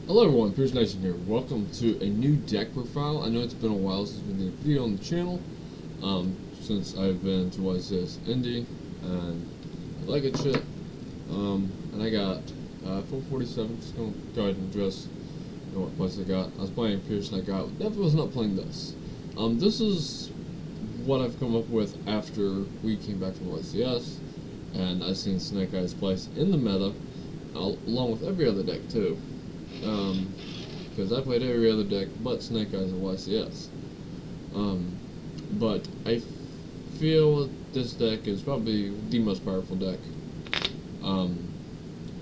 Hello everyone, Pierce Nation here. Welcome to a new deck profile. I know it's been a while since we did a video on the channel, since I've been to YCS Indie, and I like it shit, and I got 447, just gonna go ahead and address what quests I got. I was playing Pierce and I definitely was not playing this. This is what I've come up with after we came back from YCS, and I've seen Snake Eyes place in the meta, along with every other deck too. Because I played every other deck but Snake Eyes and YCS. But I feel this deck is probably the most powerful deck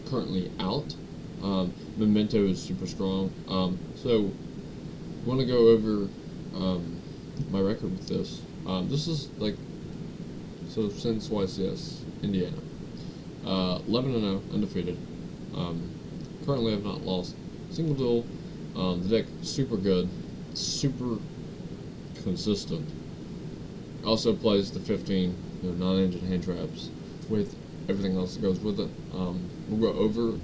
currently out. Memento is super strong. So I want to go over my record with this. This is like, so since YCS Indiana, 11-0 undefeated. Currently I've not lost single duel. The deck super good, super consistent. Also plays the 15 non-engine hand traps with everything else that goes with it. We'll go over.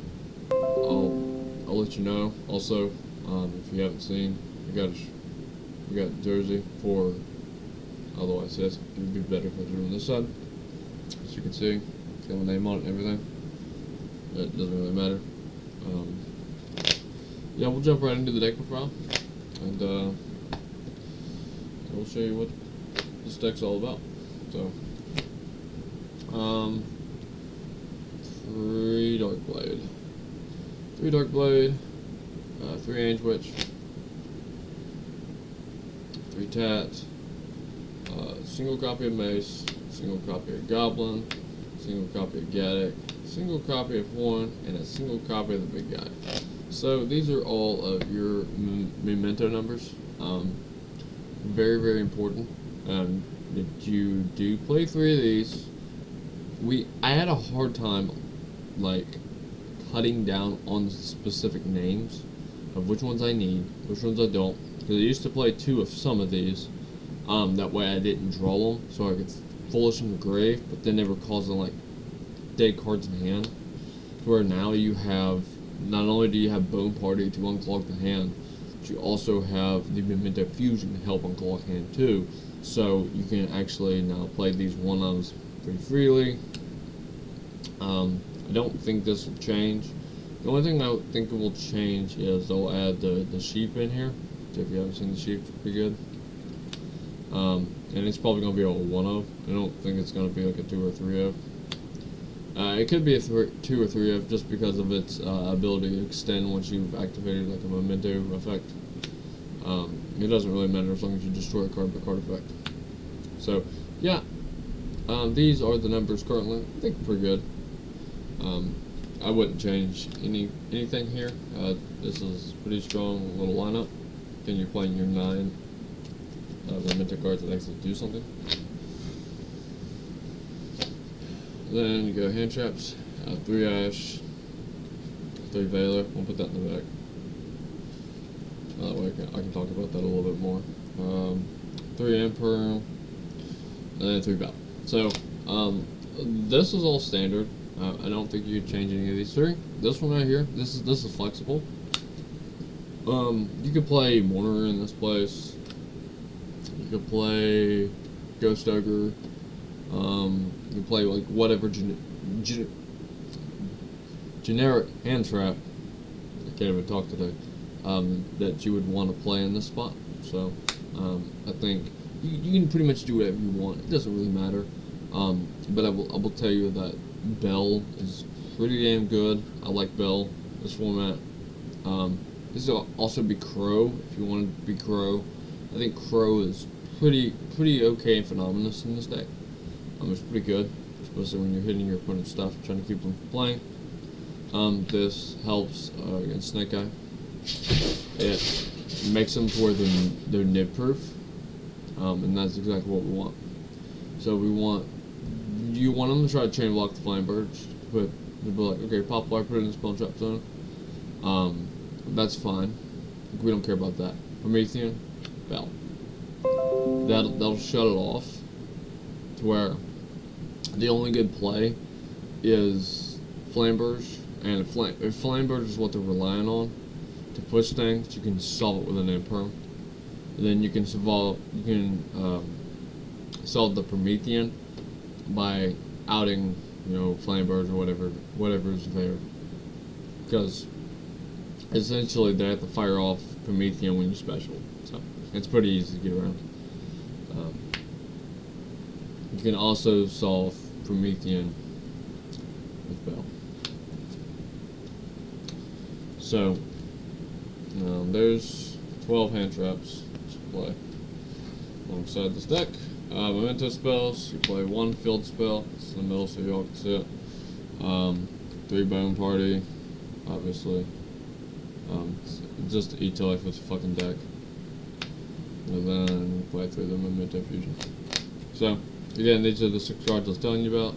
I'll let you know. Also, if you haven't seen, we got jersey for. Otherwise, yes, it would be better if I drew on this side. As you can see, got my name on it and everything. It doesn't really matter. Yeah, we'll jump right into the deck profile, and we'll show you what this deck's all about. So, 3 Dark Blade, 3 Ange Witch, 3 Tat, single copy of Mace, single copy of Goblin, single copy of Gaddock, single copy of Horn, and a single copy of the big guy. So these are all of your memento numbers. Very, very important. If you do play 3 of these, I had a hard time like cutting down on specific names of which ones I need, which ones I don't. Because I used to play 2 of some of these. That way I didn't draw them, so I could foolish them to grave, but then never cause them like dead cards in hand. To where now you have, not only do you have Bone Party to unclog the hand, but you also have the Memento Fusion to help unclog hand too. So you can actually now play these 1-ofs pretty freely. I don't think this will change. The only thing I think it will change is they'll add the sheep in here. So if you haven't seen the sheep, it's pretty good. And it's probably going to be a 1-of. I don't think it's going to be like a 2 or 3-of. It could be a 2 or 3-of just because of its ability to extend once you've activated like a memento effect. It doesn't really matter as long as you destroy a card by card effect. So, yeah. These are the numbers currently. I think pretty good. I wouldn't change anything here. This is pretty strong little lineup. Then you're playing your 9 memento cards that actually do something. Then you go hand traps, 3 Ash, 3 Veiler. We'll put that in the back. That way I can talk about that a little bit more. 3 Emperor, and then 3 Val. So, this is all standard. I don't think you could change any of these 3. This one right here, this is flexible. You could play Mourner in this place. You could play Ghost Ogre. You can play like whatever generic hand trap. I can't even talk today. That you would want to play in this spot. So I think you can pretty much do whatever you want. It doesn't really matter. But I will tell you that Bell is pretty damn good. I like Bell this format. This will also be Crow if you want to be Crow. I think Crow is pretty okay and phenomenal in this deck. It's pretty good, especially when you're hitting your opponent's stuff, trying to keep them from playing. This helps against Snake Eye. It makes them to where they're nib proof, and that's exactly what we want. So you want them to try to chain block the Flame Birds, but they'll be like, okay, Poplar, put it in the spell trap zone. That's fine. We don't care about that. Promethean, Bell. That'll shut it off to where the only good play is Flame Burst, and if Flame Burst is what they're relying on, to push things, you can solve it with an imperm. And then you can solve the Promethean by outing, flame birds or whatever's there, because essentially they have to fire off Promethean when you special. So it's pretty easy to get around. You can also solve Promethean with Bell. So there's 12 hand traps to play alongside this deck. Memento spells, you play one field spell, it's in the middle so y'all can see it. 3 bone party, obviously. It's just to eat to life with the fucking deck. And then you play through the Memento Fusion. So, again, these are the 6 cards I was telling you about.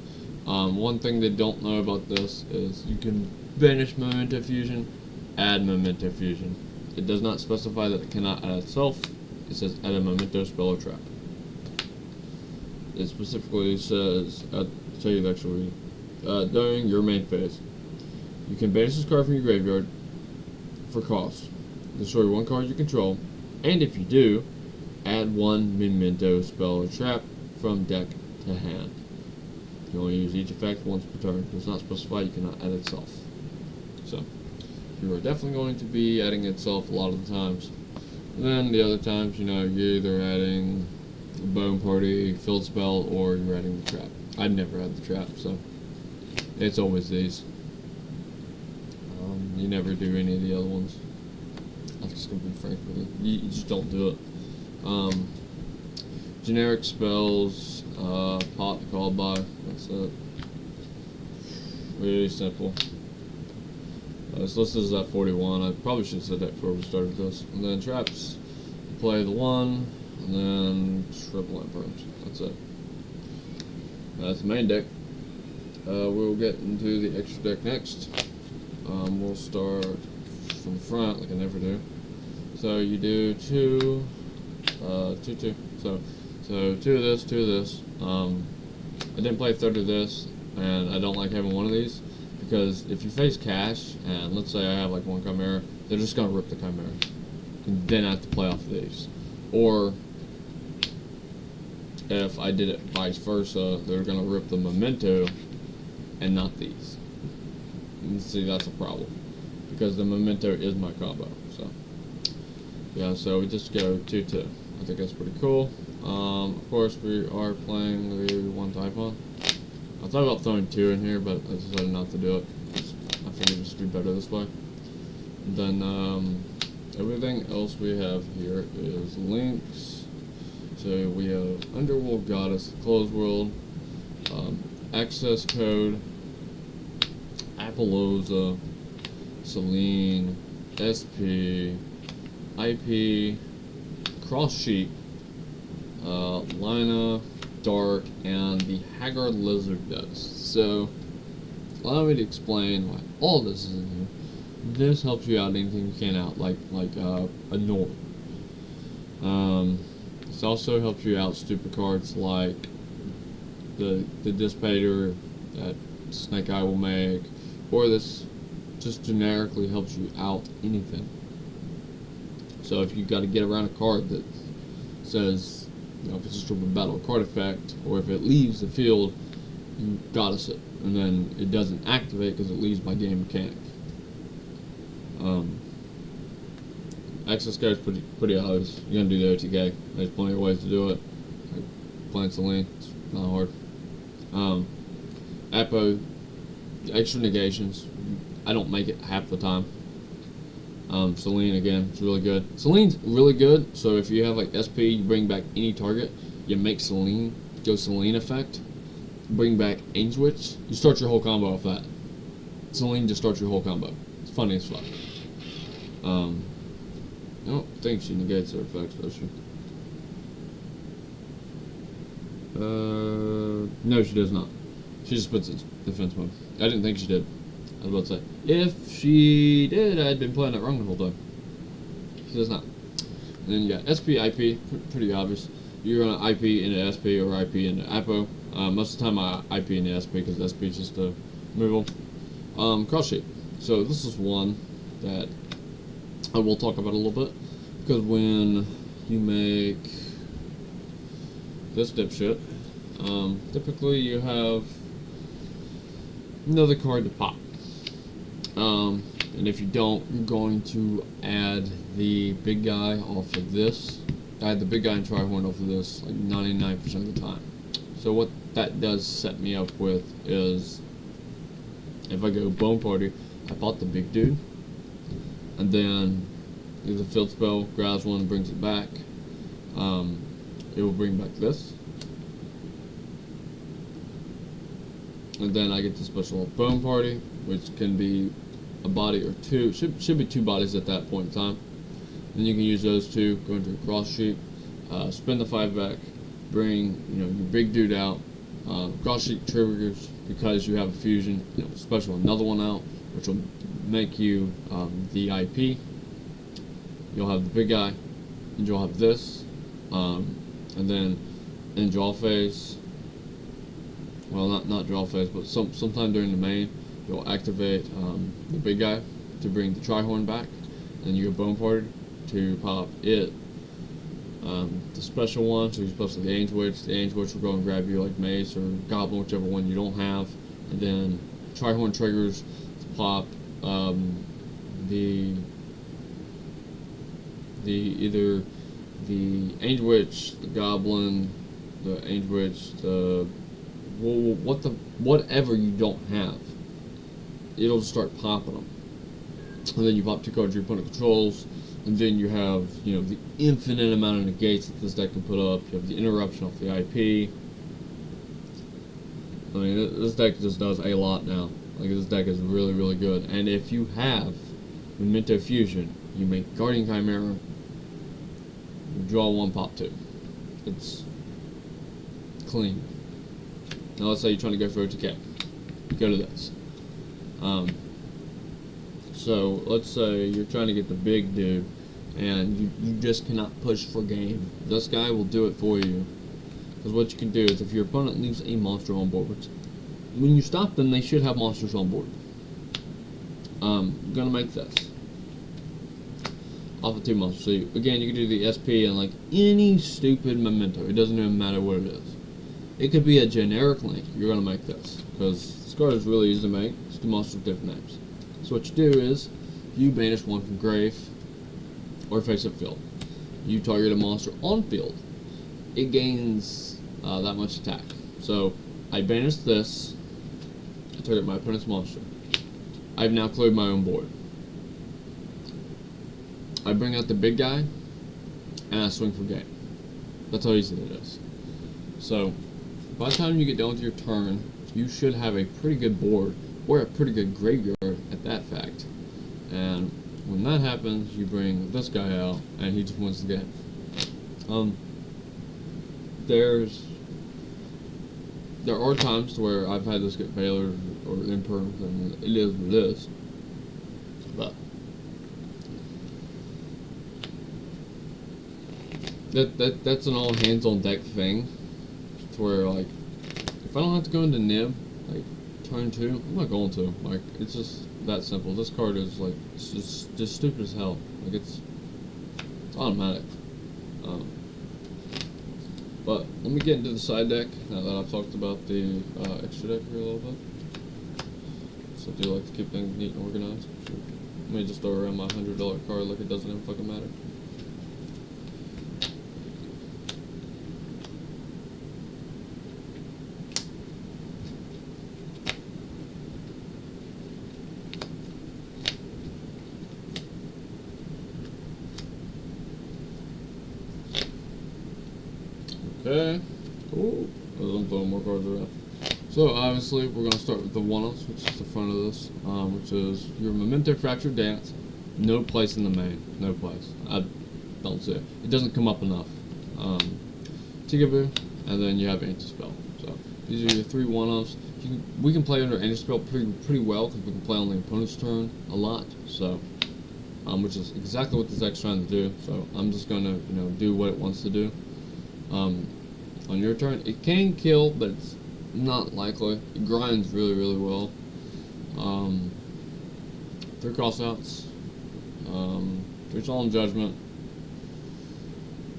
One thing they don't know about this is you can banish Memento Fusion, add Memento Fusion. It does not specify that it cannot add itself. It says add a Memento spell or trap. It specifically says, I'll tell you the actual reading. During your main phase, you can banish this card from your graveyard for cost. Destroy 1 card you control, and if you do, add 1 Memento spell or trap from deck to hand. You can only use each effect once per turn. It does not specify you cannot add itself. So, you are definitely going to be adding itself a lot of the times. And then the other times, you're either adding a bone party, field spell, or you're adding the trap. I'd never add the trap, so it's always these. You never do any of the other ones. I'm just gonna be frank with you. You just don't do it. Generic spells, pot to call by. That's it. Really simple. This list is at 41. I probably should have said that before we started this. And then traps. You play the 1, and then triple imperms. That's it. That's the main deck. We'll get into the extra deck next. We'll start from the front like I never do. So you do 2, 2, 2. So 2 of this, 2 of this. I didn't play a third of this, and I don't like having one of these because if you face cash, and let's say I have like 1 Chimera, they're just gonna rip the Chimera, and then I have to play off of these. Or if I did it vice versa, they're gonna rip the Memento and not these. And see, that's a problem because the Memento is my combo. So yeah, so we just go 2, 2. I think that's pretty cool. Of course, we are playing the 1 Typhon. I thought about throwing 2 in here, but I decided not to do it. I figured it'd just be better this way. And then everything else we have here is links. So we have Underworld Goddess, Closed World, Access Code, Appaloosa, Selene, SP, IP, Cross Sheep, Lina, Dark, and the Haggard Lizard Dust. So, allow me to explain why all this is in here. This helps you out anything you can out, like a Nord. This also helps you out stupid cards like the Dissipator that Snake Eye will make, or this just generically helps you out anything. So if you've got to get around a card that says, if it's a stupid battle card effect, or if it leaves the field, you goddess it, and then it doesn't activate because it leaves by game mechanic. Access code is pretty obvious. You're gonna do the OTK. There's plenty of ways to do it. Like playing Selene, it's not hard. Apo, extra negations. I don't make it half the time. Selene again, it's really good. Selene's really good. So if you have like SP, you bring back any target, you make Selene, go Selene effect, bring back Angel Witch, you start your whole combo off that. Selene just starts your whole combo. It's funny as fuck. I don't think she negates her effects, does she? No, she does not. She just puts it in defense mode. I didn't think she did. I was about to say, if she did, I'd been playing that wrong the whole time. She does not. And then you got SP, IP, pretty obvious. You're going to IP into SP or IP into Apo. Most of the time I IP into SP because SP is just a removal. Cross Shape. So this is one that I will talk about it a little bit, because when you make this dipshit, typically you have another card to pop. And if you don't, you're going to add the big guy off of this. I had the big guy and Tri-Horn off of this like 99% of the time. So what that does set me up with is, if I go Bone Party, I bought the big dude, and then use a field spell, grabs one, and brings it back. It will bring back this. And then I get the special Bone Party, which can be a body or two. Should be two bodies at that point in time. Then you can use those two, go into a cross sheet, spin the 5 back, bring your big dude out. Cross sheet triggers because you have a fusion. Special another one out, which will make you the IP. You'll have the big guy, and you'll have this, and then in draw phase. Well, not draw phase, but sometime during the main, you'll activate the big guy to bring the Tri-Horn back, and you go Bone Party to pop it. The special one, so you're supposed to the Angel Witch. The Angel Witch will go and grab you like Mace or Goblin, whichever one you don't have, and then Tri-Horn triggers to pop either the Angel Witch, the Goblin, the Angel Witch, the whatever you don't have. It'll just start popping them, and then you pop 2 cards your opponent controls, and then you have the infinite amount of negates that this deck can put up. You have the interruption off the IP. I mean, this deck just does a lot now. Like, this deck is really, really good. And if you have Memento Fusion, you make Guardian Chimera, you draw 1, pop 2. It's clean. Now let's say you're trying to go for OTK. Go to this. So let's say you're trying to get the big dude, and you just cannot push for game. This guy will do it for you. Because what you can do is, if your opponent leaves a monster on board, which, when you stop them, they should have monsters on board. You're gonna make this off of 2 monsters. So again, you can do the SP and like any stupid memento. It doesn't even matter what it is. It could be a generic link. You're gonna make this because this card is really easy to make. It's 2 monsters with different names. So what you do is you banish 1 from grave or face-up field. You target a monster on field. It gains that much attack. So I banish this. I target my opponent's monster. I've now cleared my own board. I bring out the big guy and I swing for game. That's how easy it is. So by the time you get done with your turn, you should have a pretty good board, or a pretty good graveyard at that fact. And when that happens, you bring this guy out, and he just wins the game. There are times where I've had this get failures or imperms, and it is what it is. But that's an all hands on deck thing. To where, like, if I don't have to go into nib, like, turn 2, I'm not going to. Like, it's just that simple. This card is, like, it's just stupid as hell. Like, it's automatic. But let me get into the side deck, now that I've talked about the extra deck here a little bit. So I do like to keep things neat and organized. Let me just throw around my $100 card like it doesn't even fucking matter. Okay, cool. I'm throwing more cards around. So obviously we're going to start with the 1-offs, which is the front of this, which is your Memento Fractured Dance. No place in the main. No place. I don't see it. It doesn't come up enough. Tigaboo, and then you have Anti-Spell. So these are your 3 1-offs. We can play under Anti-Spell pretty well because we can play on the opponent's turn a lot. So, which is exactly what this deck's trying to do. So I'm just going to do what it wants to do. On your turn, it can kill, but it's not likely. It grinds really, really well. 3 crossouts. 3 Solemn Judgment,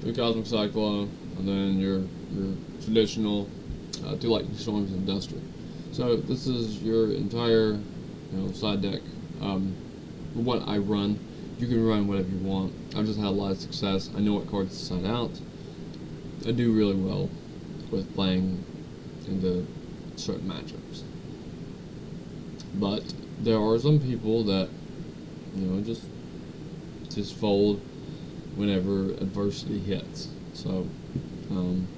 3 Cosmic Cyclone, and then your traditional 2 Lightning Storms and Duster. So this is your entire side deck. What I run. You can run whatever you want. I've just had a lot of success. I know what cards to side out. I do really well with playing into certain matchups. But there are some people that just fold whenever adversity hits. So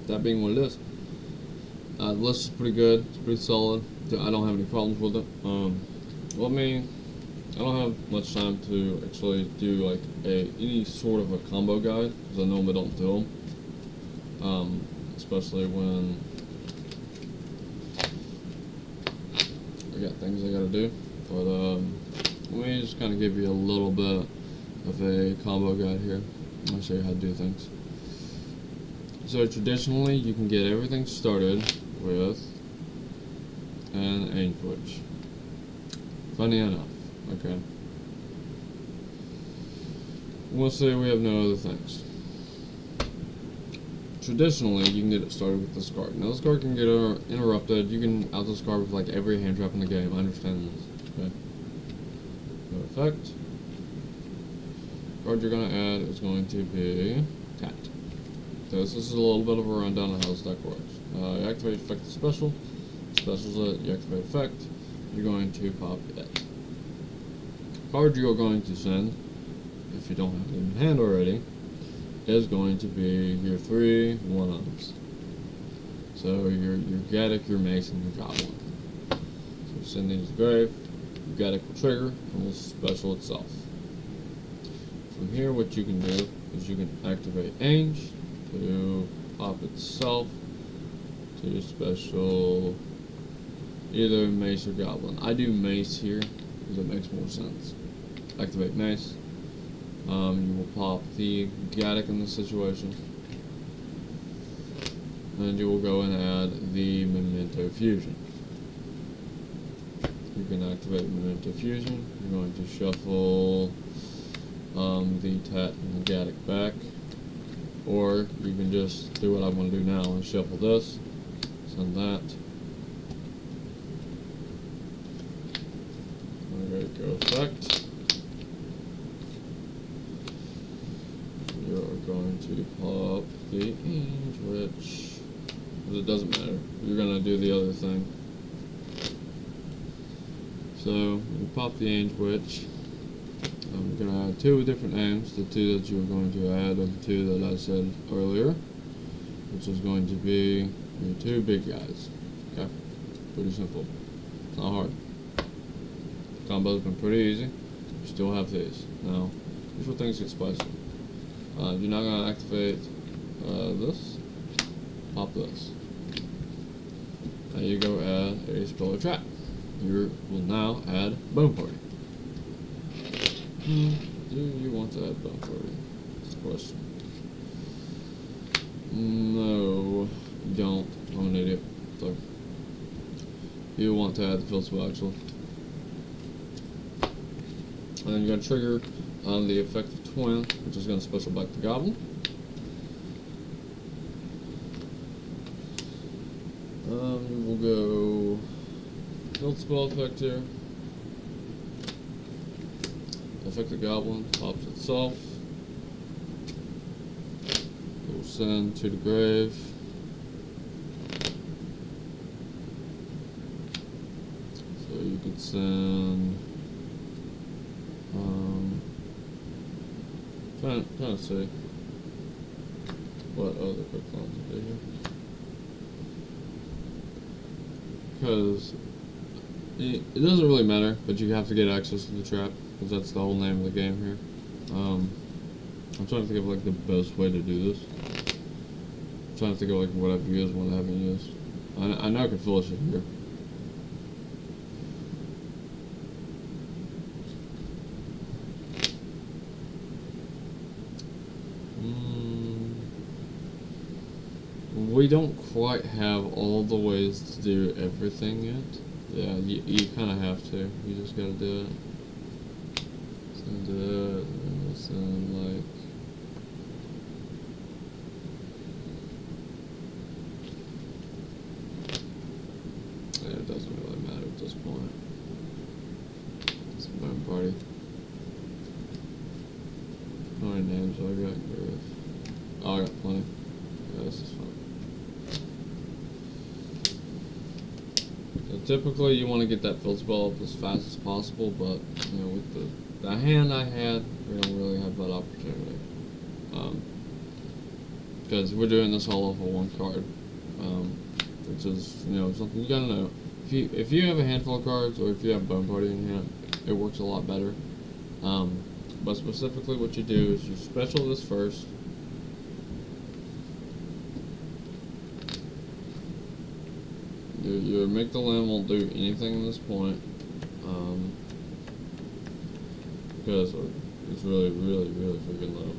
that being what it is. The list is pretty good. It's pretty solid. I don't have any problems with it. I don't have much time to actually do like any sort of a combo guide because I normally don't do them, especially when I got things I gotta do. But let me just kind of give you a little bit of a combo guide here. I'll show you how to do things. So traditionally, you can get everything started with an Ainge Witch. Funny enough. Okay. We'll say we have no other things. Traditionally, you can get it started with this card. Now, this card can get interrupted. You can out this card with like every hand trap in the game. I understand this. Okay. No effect. Card you're going to add is going to be tapped. So this is a little bit of a rundown of how this deck works. You activate effect the special. Specials it. You activate effect. You're going to pop it. Card you're going to send, if you don't have it in hand already, is going to be your 3 1-ups. So your Gaddock, your Mace, and your Goblin. So send these to the grave, your Gaddock will trigger, and will special itself. From here, what you can do is you can activate Ainge to pop itself to special either Mace or Goblin. I do Mace here because it makes more sense. Activate Mace. You will pop the Gaddock in this situation. And you will go and add the Memento Fusion. You can activate Memento Fusion. You're going to shuffle the Tat and the Gaddock back. Or you can just do what I want to do now and shuffle this, send that. There we go, effect. You're going to pop the Ainge Witch, because it doesn't matter. You're going to do the other thing. So, you pop the Ainge Witch. I'm going to add 2 different names. The 2 that you're going to add are the 2 that I said earlier, which is going to be your 2 big guys. Okay? Pretty simple. It's not hard. The combo's been pretty easy. You still have these. Now, here's where things get spicy. You're not going to activate this. Pop this. Now you go add a spell or trap. You will now add Bone Party. Do you want to add Bone Party? That's the question. No, you don't. I'm an idiot. So, you want to add the Field Spell actually. And then you're going to trigger on the effect of Twin, which is going to special back the Goblin. We'll go Field Spell effect here. Affect the Goblin, pops itself. We'll send to the grave. So you could send. Trying to see what other quick lines to do here. Because it doesn't really matter, but you have to get access to the trap, because that's the whole name of the game here. I'm trying to think of like the best way to do this. I'm trying to think of like what I've used, what I haven't used. I know I can finish it here. We don't quite have all the ways to do everything yet. Yeah, you kind of have to. You just gotta do it. Send it, and send Yeah, it doesn't really matter at this point. It's a bone party. How many names do I got here? Oh, I got plenty. Yeah, this is fun. So typically you want to get that field spell up as fast as possible, but you know, with the hand I had, we don't really have that opportunity. Because we're doing this all off of one card, which is, you know, something you gotta know. If you have a handful of cards, or if you have Bone Party in hand, it works a lot better. But specifically, what you do is you special this first. Your Mementotlan won't do anything at this point, because it's really freaking low.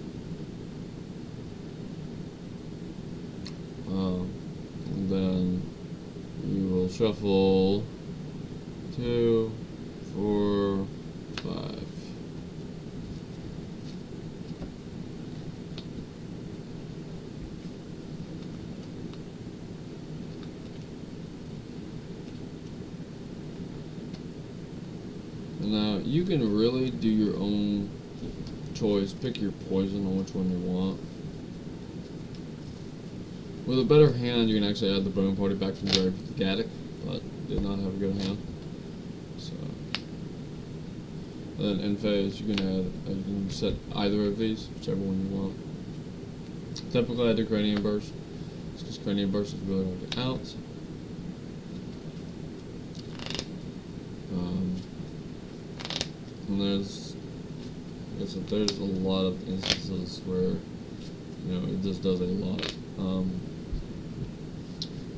And then you will shuffle 2, 4, 5. Now, you can really do your own choice, pick your poison on which one you want. With a better hand, you can actually add the Bone Party back from the grave with the Gaddock, but did not have a good hand. So, then in phase, you can set either of these, whichever one you want. Typically, I do Cranium Burst, because Cranium Burst is really hard to get out. And there's a lot of instances where, you know, it just does a lot.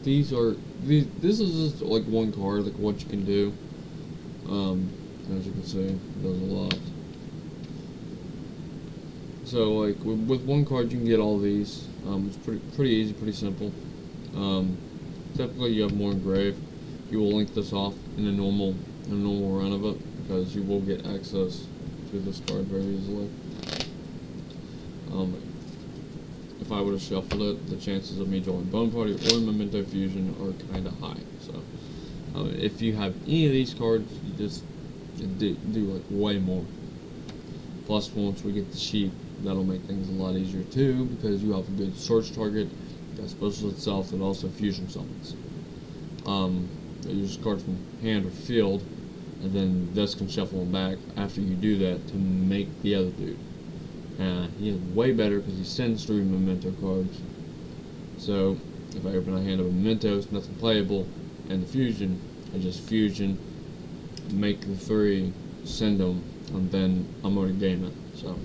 This is just like one card, like what you can do. As you can see, it does a lot. So like with one card you can get all these. It's pretty easy, pretty simple. Typically you have more engraved. You will link this off in a normal run of it, because you will get access to this card very easily. If I would have shuffled it, the chances of me drawing Bone Party or Memento Fusion are kind of high. So, if you have any of these cards, you just do like way more. Plus, once we get the sheep, that'll make things a lot easier too, because you have a good search target that specials itself and also fusion summons. You use cards from hand or field, and then this can shuffle them back after you do that to make the other dude. He is way better because he sends 3 memento cards. So if I open a hand of mementos, nothing playable, and the fusion, I just fusion, make the 3, send them, and then I'm already game it. So,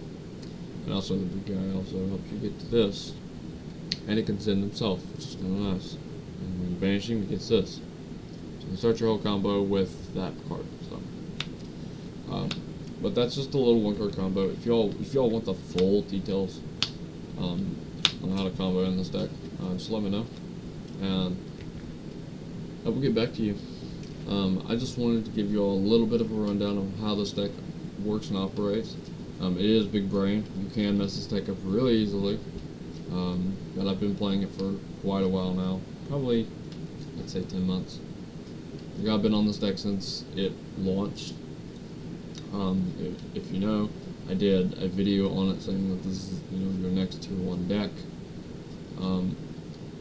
and also the big guy also helps you get to this, and it can send himself, which is kind of nice. And when you banish him, he gets this. So you can start your whole combo with that card. So. But that's just a little one card combo. If y'all want the full details on how to combo in this deck, just let me know, and I will get back to you. I just wanted to give you all a little bit of a rundown of how this deck works and operates. It is big brain. You can mess this deck up really easily, but I've been playing it for quite a while now, probably I'd say 10 months. I've been on this deck since it launched. If you know, I did a video on it saying that this is, you know, your next tier 1 deck.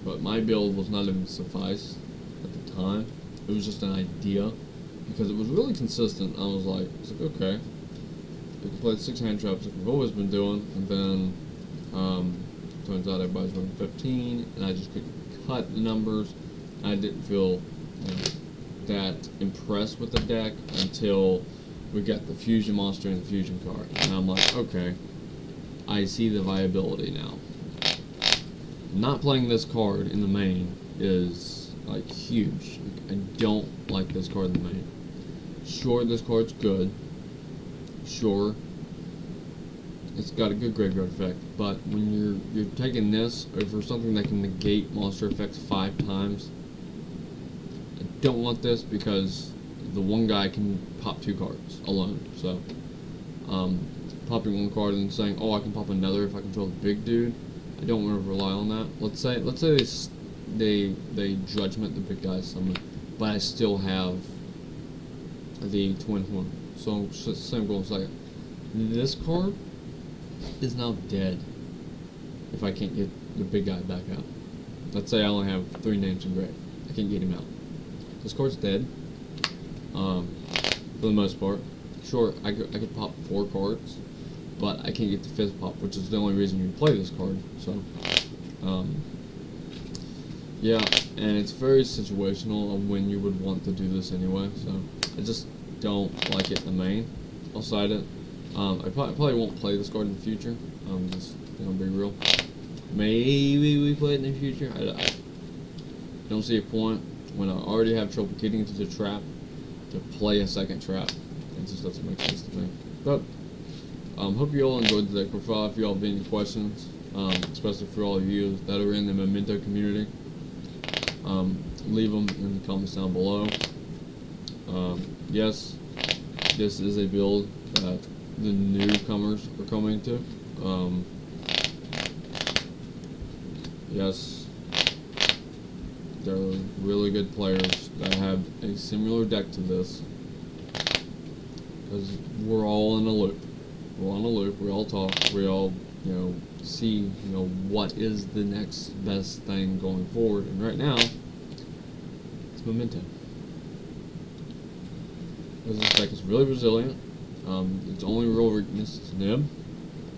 But my build was not even suffice at the time. It was just an idea, because it was really consistent. I was like, okay, we can play 6 hand traps like we've always been doing, and then turns out everybody's running 15, and I just couldn't cut the numbers. I didn't feel, you know, that impressed with the deck until we got the fusion monster and the fusion card, and I'm like, okay, I see the viability now. Not playing this card in the main is like huge. Like, I don't like this card in the main. Sure, this card's good. Sure, it's got a good graveyard effect, but when you're taking this over something that can negate monster effects 5 times, I don't want this, because the one guy can pop 2 cards alone. So, popping 1 card and saying, oh, I can pop another if I control the big dude, I don't want to rely on that. Let's say they judgment the big guy summon. but I still have the twin horn. So same goal. Like this card is now dead if I can't get the big guy back out. Let's say I only have 3 names engraved. I can't get him out. This card's dead. For the most part. Sure, I could pop 4 cards, but I can't get the 5th pop, which is the only reason you play this card. So, yeah, and it's very situational of when you would want to do this anyway. So I just don't like it in the main. I'll side it. I probably won't play this card in the future. Just be real. Maybe we play it in the future. I don't see a point when I already have trouble getting into the trap to play a second trap. It just doesn't make sense to me. But hope you all enjoyed the deck profile. If you all have any questions, especially for all of you that are in the Memento community, leave them in the comments down below. Yes, this is a build that the newcomers are coming to. Yes, there are really good players that have a similar deck to this, because we're all in a loop. We're on a loop. We all talk. We all, see, what is the next best thing going forward. And right now, it's Memento. Because this deck is really resilient. Its only real weakness is Nib.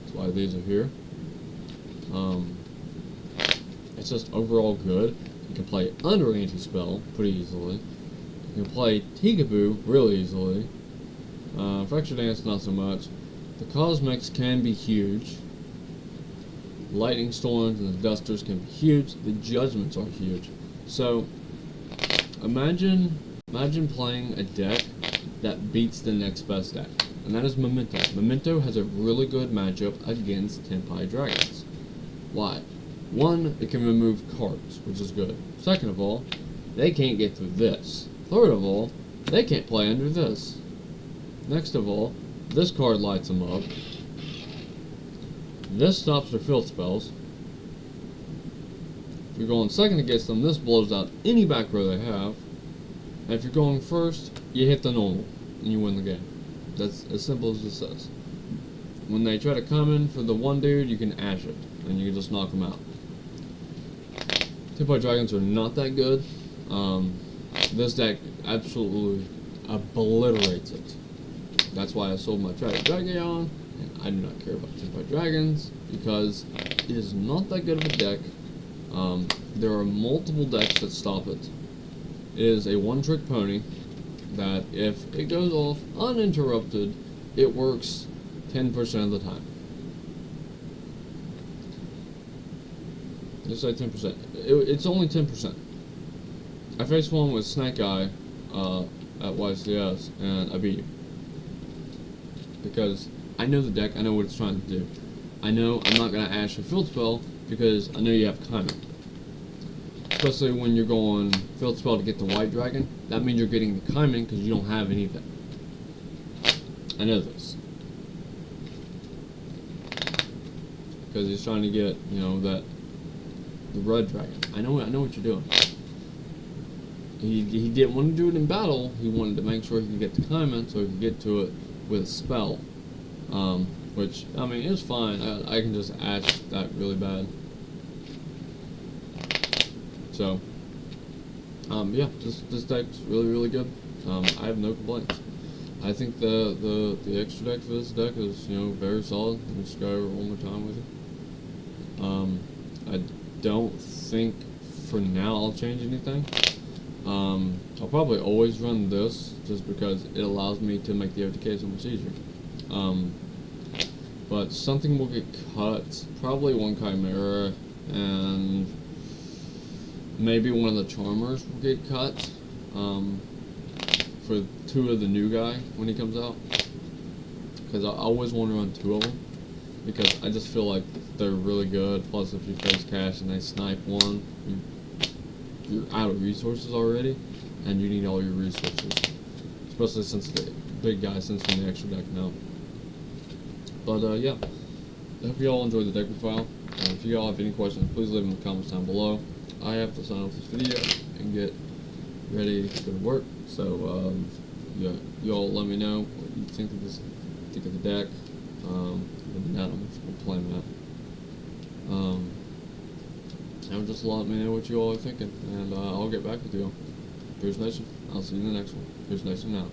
That's why these are here. It's just overall good. You can play under anti-spell pretty easily. You can play Peekaboo really easily. Fracture Dance not so much. The Cosmics can be huge. Lightning Storms and the Dusters can be huge. The Judgments are huge. So imagine playing a deck that beats the next best deck, and that is Memento. Memento has a really good matchup against Tenpai Dragons. Why? 1, it can remove cards, which is good. Second of all, they can't get through this. Third of all, they can't play under this. Next of all, this card lights them up. This stops their field spells. If you're going second against them, this blows out any back row they have. And if you're going first, you hit the normal, and you win the game. That's as simple as it says. When they try to come in for the one dude, you can ash it, and you can just knock them out. Tenpai Dragons are not that good. This deck absolutely obliterates it. That's why I sold my Tragic Dragon, and I do not care about Tenpai Dragons, because it is not that good of a deck. There are multiple decks that stop it. It is a one-trick pony that, if it goes off uninterrupted, it works 10% of the time. Just say 10%. It's only 10%. I faced one with Snake Eye at YCS, and I beat him. Because I know the deck, I know what it's trying to do. I know I'm not going to ash a field spell, because I know you have Kaiman. Especially when you're going field spell to get the White Dragon, that means you're getting the Kaiman because you don't have anything. I know this. Because he's trying to get, the Red Dragon. I know what you're doing. He didn't want to do it in battle. He wanted to make sure he could get the Kaiman so he could get to it with a spell. Which, it's fine. I can just ash that really bad. So, yeah, this deck's really good. I have no complaints. I think the extra deck for this deck is, very solid. Let me just go over it one more time with you. I don't think for now I'll change anything. I'll probably always run this just because it allows me to make the OTK so much easier. But something will get cut, probably one Chimera, and maybe one of the Charmers will get cut for 2 of the new guy when he comes out. Because I always want to run 2 of them, because I just feel like they're really good. Plus, if you face cash and they snipe one, you're out of resources already, and you need all your resources. Especially since the big guy sends from the extra deck now. But yeah, I hope you all enjoyed the deck profile. If you all have any questions, please leave them in the comments down below. I have to sign off this video and get ready to go to work. So yeah, you all let me know what you think of this, think of the deck. Maybe not. I'm playing that. And just let me know what you all are thinking, and I'll get back with you. Boyz Nation, I'll see you in the next one. Boyz Nation out.